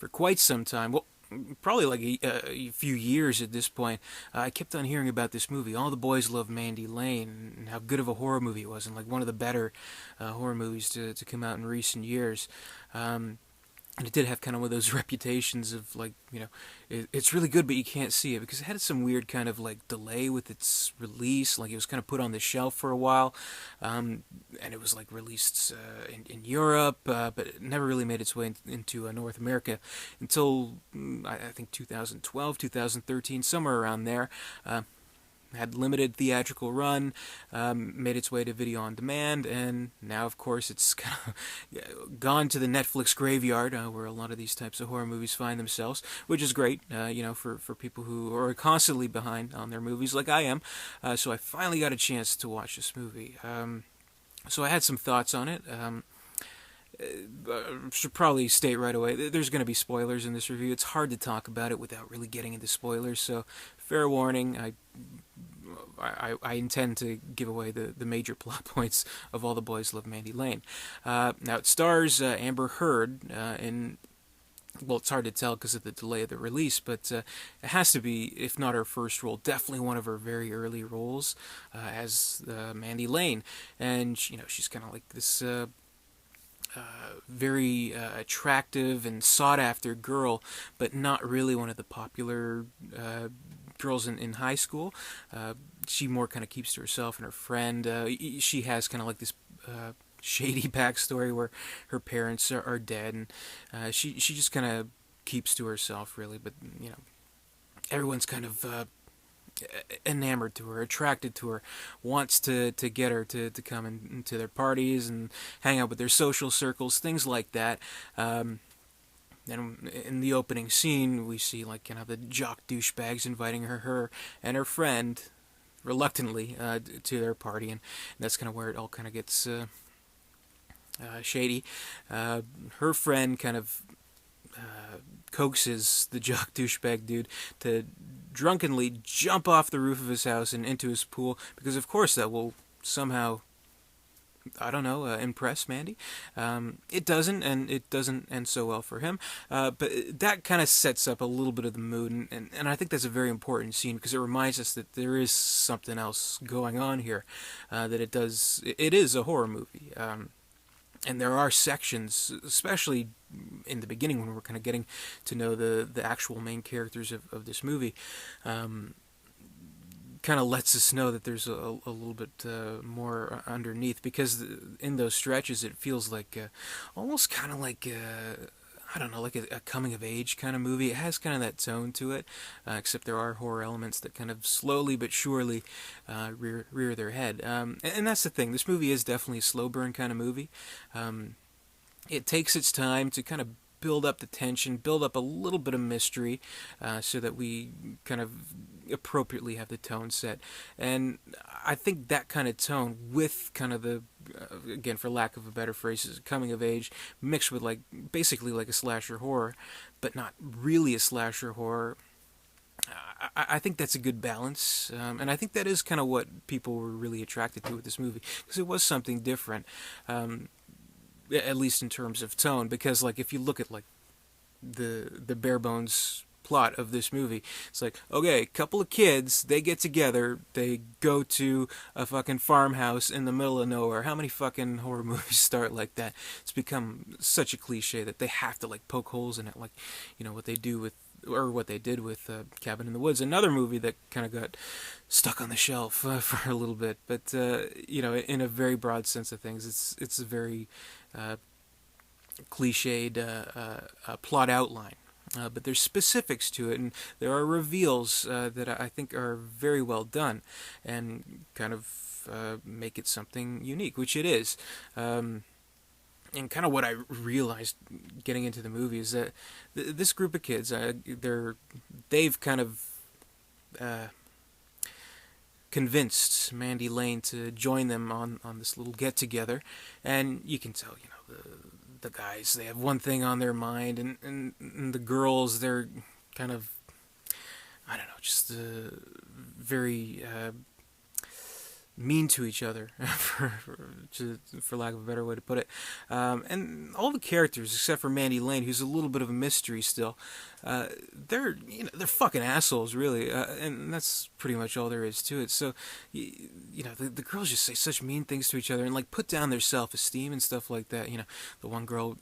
for quite some time. Well, probably like a few years at this point. I kept on hearing about this movie. All the boys love Mandy Lane, and how good of a horror movie it was, and like one of the better horror movies to come out in recent years. Um, and it did have kind of one of those reputations of like, it's really good but you can't see it because it had some weird kind of like delay with its release. Like it was kind of put on the shelf for a while, and it was like released in Europe, but it never really made its way into North America until I think 2012, 2013, somewhere around there. Had limited theatrical run, made its way to video on demand, and now, of course, it's kind of gone to the Netflix graveyard, where a lot of these types of horror movies find themselves, which is great, for people who are constantly behind on their movies, like I am. So I finally got a chance to watch this movie. So I had some thoughts on it. Should probably state right away, there's going to be spoilers in this review. It's hard to talk about it without really getting into spoilers, so fair warning. I intend to give away the major plot points of All the Boys Love Mandy Lane. Now, it stars Amber Heard in. Well, it's hard to tell because of the delay of the release, but it has to be, if not her first role, definitely one of her very early roles as Mandy Lane. And, she's kind of like this very attractive and sought after girl, but not really one of the popular girls in high school. She more kind of keeps to herself and her friend. She has kind of like this shady backstory where her parents are dead, and she just kind of keeps to herself, really. But everyone's kind of enamored to her, attracted to her, wants to get her to come into their parties and hang out with their social circles, things like that. And in the opening scene, we see like kind of the jock douchebags inviting her and her friend reluctantly to their party, and that's kind of where it all kind of gets shady. Her friend kind of coaxes the jock douchebag dude to drunkenly jump off the roof of his house and into his pool because, of course, that will somehow, I don't know, impress Mandy. It doesn't, and it doesn't end so well for him. But that kind of sets up a little bit of the mood, and I think that's a very important scene because it reminds us that there is something else going on here. That it is a horror movie. And there are sections, especially in the beginning when we're kind of getting to know the actual main characters of this movie, kind of lets us know that there's a little bit more underneath, because in those stretches it feels like almost kind of like I don't know, like a coming of age kind of movie. It has kind of that tone to it, except there are horror elements that kind of slowly but surely rear their head. And that's the thing. This movie is definitely a slow burn kind of movie. It takes its time to kind of build up the tension, build up a little bit of mystery, so that we kind of appropriately have the tone set. And I think that kind of tone, with kind of the again, for lack of a better phrase, is coming of age mixed with like basically like a slasher horror, but not really a slasher horror. I think that's a good balance, and I think that is kind of what people were really attracted to with this movie, because it was something different, at least in terms of tone. Because like if you look at like the bare bones plot of this movie, it's like, okay, a couple of kids, they get together, they go to a fucking farmhouse in the middle of nowhere. How many fucking horror movies start like that? It's become such a cliche that they have to like poke holes in it, like what they do with, or what they did with Cabin in the Woods, another movie that kind of got stuck on the shelf for a little bit. But in a very broad sense of things, it's a very cliched plot outline. But there's specifics to it, and there are reveals that I think are very well done, and kind of make it something unique, which it is. And kind of what I realized getting into the movie is that this group of kids, they've kind of convinced Mandy Lane to join them on this little get together, and you can tell, the guys, they have one thing on their mind, and the girls, they're kind of, I don't know, just very mean to each other, for lack of a better way to put it. And all the characters, except for Mandy Lane, who's a little bit of a mystery still, they're fucking assholes, really, and that's pretty much all there is to it. So, the girls just say such mean things to each other and like put down their self-esteem and stuff like that. The one girl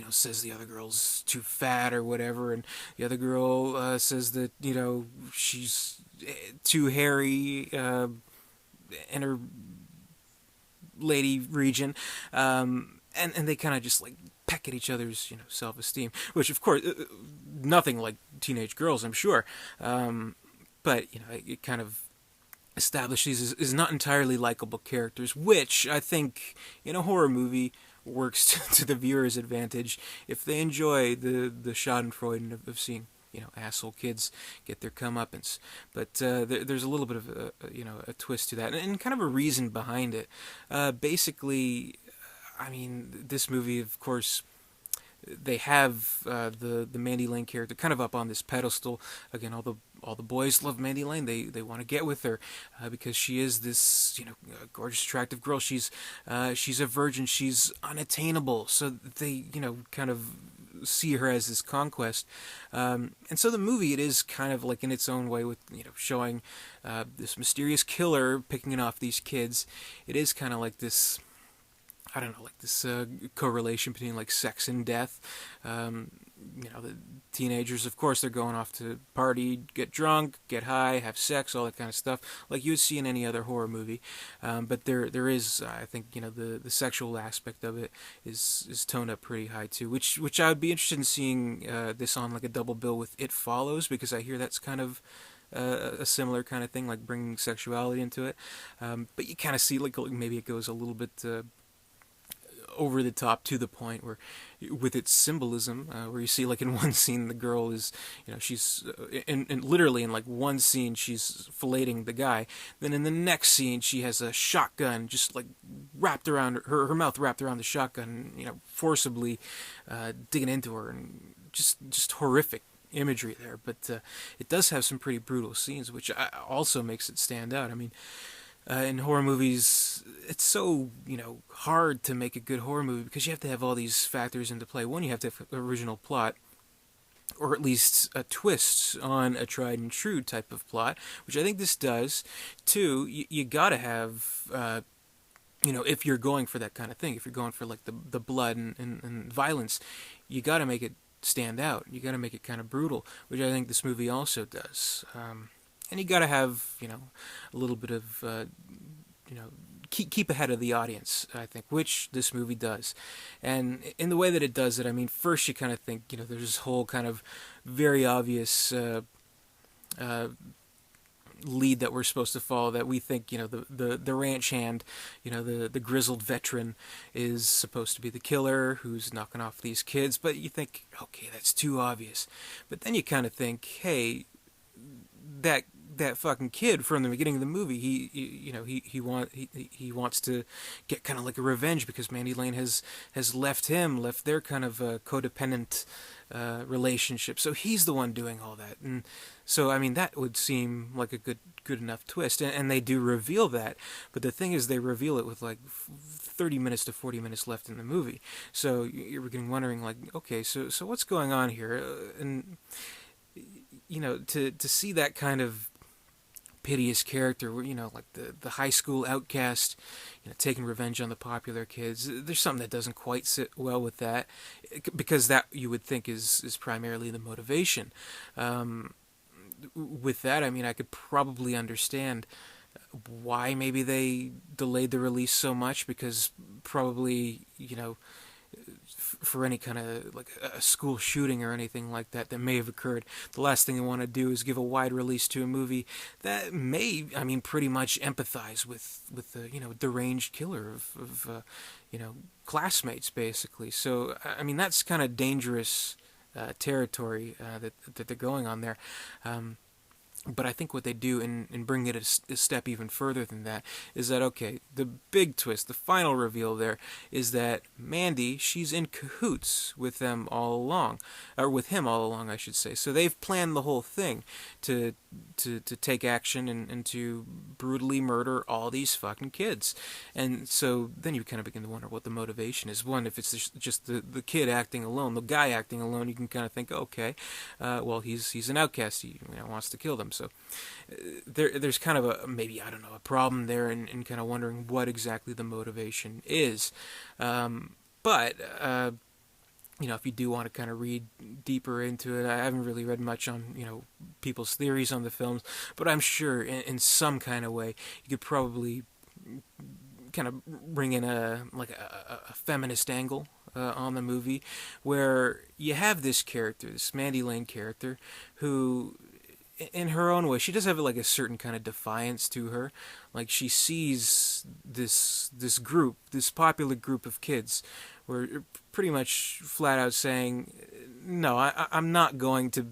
says the other girl's too fat or whatever, and the other girl says that she's too hairy in her lady region, and they kind of just like peck at each other's self esteem, which of course nothing like teenage girls, I'm sure, but it kind of establishes these as not entirely likable characters, which I think in a horror movie works to the viewer's advantage if they enjoy the Schadenfreude of seeing asshole kids get their comeuppance. But there's a little bit of a twist to that, and kind of a reason behind it. Basically, I mean, this movie, of course, they have the Mandy Lane character kind of up on this pedestal. Again, all the boys love Mandy Lane. They want to get with her because she is this gorgeous, attractive girl. She's a virgin. She's unattainable. So they kind of see her as this conquest. And so the movie, it is kind of like in its own way with showing this mysterious killer picking off these kids. It is kind of like this, I don't know, like this correlation between like sex and death. The teenagers, of course, they're going off to party, get drunk, get high, have sex, all that kind of stuff, like you would see in any other horror movie. But there is, I think, the sexual aspect of it is toned up pretty high too, which I would be interested in seeing this on like a double bill with It Follows, because I hear that's kind of a similar kind of thing, like bringing sexuality into it. But you kind of see like maybe it goes a little bit over the top to the point where, with its symbolism, where you see like in one scene the girl is, she's in literally in like one scene she's filleting the guy, then in the next scene she has a shotgun just like wrapped around her mouth wrapped around the shotgun, forcibly digging into her, and just horrific imagery there. But it does have some pretty brutal scenes, which also makes it stand out. I mean, in horror movies, it's so hard to make a good horror movie because you have to have all these factors into play. One, you have to have an original plot, or at least a twist on a tried and true type of plot, which I think this does. Two, you gotta have if you're going for that kind of thing, if you're going for like the blood and violence, you gotta make it stand out. You gotta make it kind of brutal, which I think this movie also does. And you got to have, a little bit of, keep ahead of the audience, I think, which this movie does. And in the way that it does it, I mean, first you kind of think, there's this whole kind of very obvious lead that we're supposed to follow, that we think, the ranch hand, the grizzled veteran is supposed to be the killer who's knocking off these kids. But you think, okay, that's too obvious. But then you kind of think, hey, that fucking kid from the beginning of the movie, he wants to get kind of like a revenge because Mandy Lane has left their kind of codependent relationship. So he's the one doing all that, and so I mean that would seem like a good enough twist, and they do reveal that. But the thing is, they reveal it with like 30 minutes to 40 minutes left in the movie. So you're beginning wondering like, okay, so what's going on here? And to see that kind of piteous character, like the high school outcast, taking revenge on the popular kids. There's something that doesn't quite sit well with that, because that you would think is primarily the motivation. With that, I mean, I could probably understand why maybe they delayed the release so much, because probably, for any kind of like a school shooting or anything like that may have occurred, the last thing they want to do is give a wide release to a movie that may, I mean, pretty much empathize with the deranged killer of classmates, basically. So I mean, that's kind of dangerous territory that they're going on there. But I think what they do in bringing it a step even further than that is that, okay, the big twist, the final reveal there, is that Mandy, she's in cahoots with them all along, or with him all along, I should say. So they've planned the whole thing to to take action and to brutally murder all these fucking kids. And so then you kind of begin to wonder what the motivation is. One, if it's just the kid acting alone, the guy acting alone, you can kind of think, okay, well, he's an outcast. He wants to kill them. So there's kind of a, maybe, I don't know, a problem there in kind of wondering what exactly the motivation is. But if you do want to kind of read deeper into it, I haven't really read much on, people's theories on the films, but I'm sure in some kind of way you could probably kind of bring in a feminist angle on the movie, where you have this character, this Mandy Lane character, who, in her own way, she does have like a certain kind of defiance to her. Like, she sees this group, this popular group of kids, where pretty much flat out saying, no, I'm not going to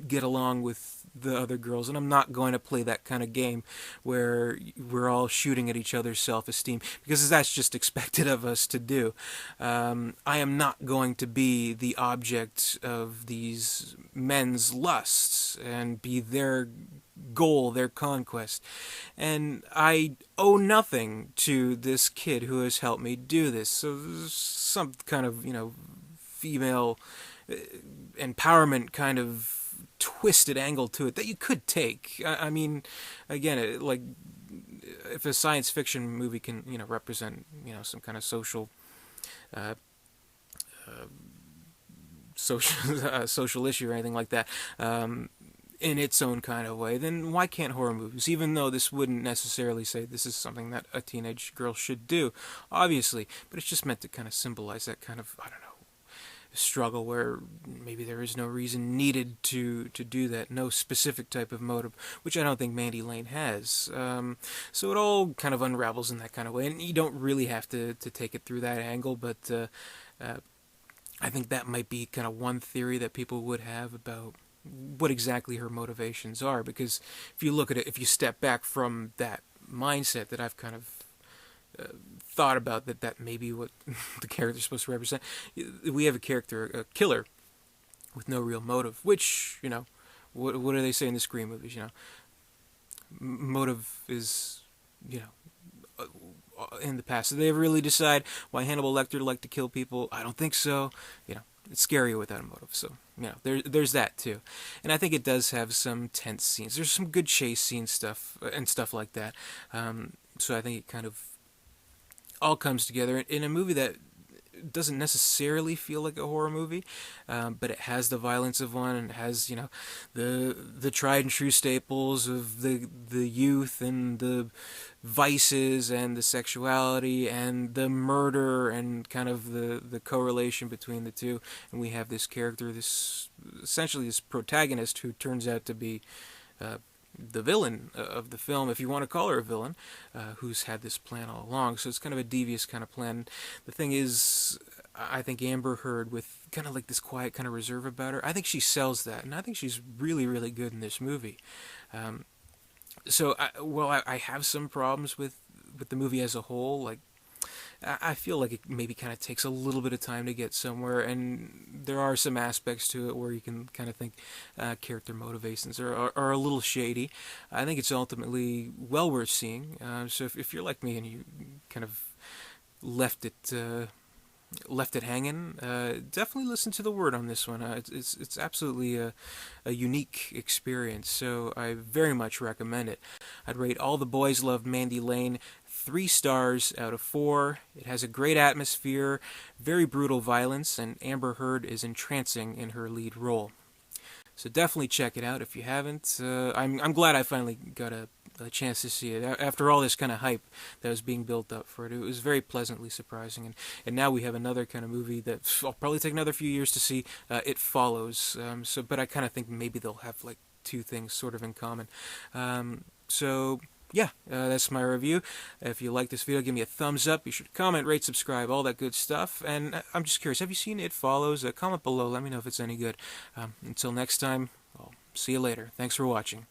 get along with the other girls, and I'm not going to play that kind of game where we're all shooting at each other's self-esteem, because that's just expected of us to do. I am not going to be the object of these men's lusts and be their goal, their conquest. And I owe nothing to this kid who has helped me do this. So there's some kind of, female empowerment kind of twisted angle to it that you could take. I mean, again, like, if a science fiction movie can, represent, some kind of social, uh, social issue or anything like that, in its own kind of way, then why can't horror movies? Even though this wouldn't necessarily say this is something that a teenage girl should do, obviously, but it's just meant to kind of symbolize that kind of, I don't know, struggle where maybe there is no reason needed to do that, no specific type of motive, which I don't think Mandy Lane has. So it all kind of unravels in that kind of way, and you don't really have to take it through that angle, but I think that might be kind of one theory that people would have about what exactly her motivations are, because if you look at it, if you step back from that mindset that I've kind of thought about, that may be what the character's supposed to represent, we have a character, a killer, with no real motive, which, what do they say in the Scream movies, motive is, in the past. Did they ever really decide why Hannibal Lecter liked to kill people? I don't think so. It's scarier without a motive. So, there's that too. And I think it does have some tense scenes. There's some good chase scene stuff and stuff like that. So I think it kind of all comes together in a movie that doesn't necessarily feel like a horror movie, but it has the violence of one, and it has, the tried and true staples of the youth and the vices and the sexuality and the murder and kind of the correlation between the two. And we have this character, essentially this protagonist, who turns out to be the villain of the film, if you want to call her a villain, who's had this plan all along. So it's kind of a devious kind of plan. The thing is, I think Amber Heard, with kind of like this quiet kind of reserve about her, I think she sells that, and I think she's really, really good in this movie. So I have some problems with the movie as a whole. Like, I feel like it maybe kind of takes a little bit of time to get somewhere, and there are some aspects to it where you can kind of think character motivations are a little shady. I think it's ultimately well worth seeing. So if you're like me and you kind of left it hanging, definitely listen to the word on this one. It's absolutely a unique experience, so I very much recommend it. I'd rate All the Boys Love Mandy Lane 3 stars out of 4. It has a great atmosphere, very brutal violence, and Amber Heard is entrancing in her lead role. So definitely check it out if you haven't. I'm glad I finally got a chance to see it after all this kind of hype that was being built up for it. It was very pleasantly surprising, and now we have another kind of movie that will probably take another few years to see. It Follows. But I kind of think maybe they'll have like 2 things sort of in common. So yeah, that's my review. If you like this video, give me a thumbs up. You should comment, rate, subscribe, all that good stuff. And I'm just curious, have you seen It Follows? Comment below. Let me know if it's any good. Until next time, I'll see you later. Thanks for watching.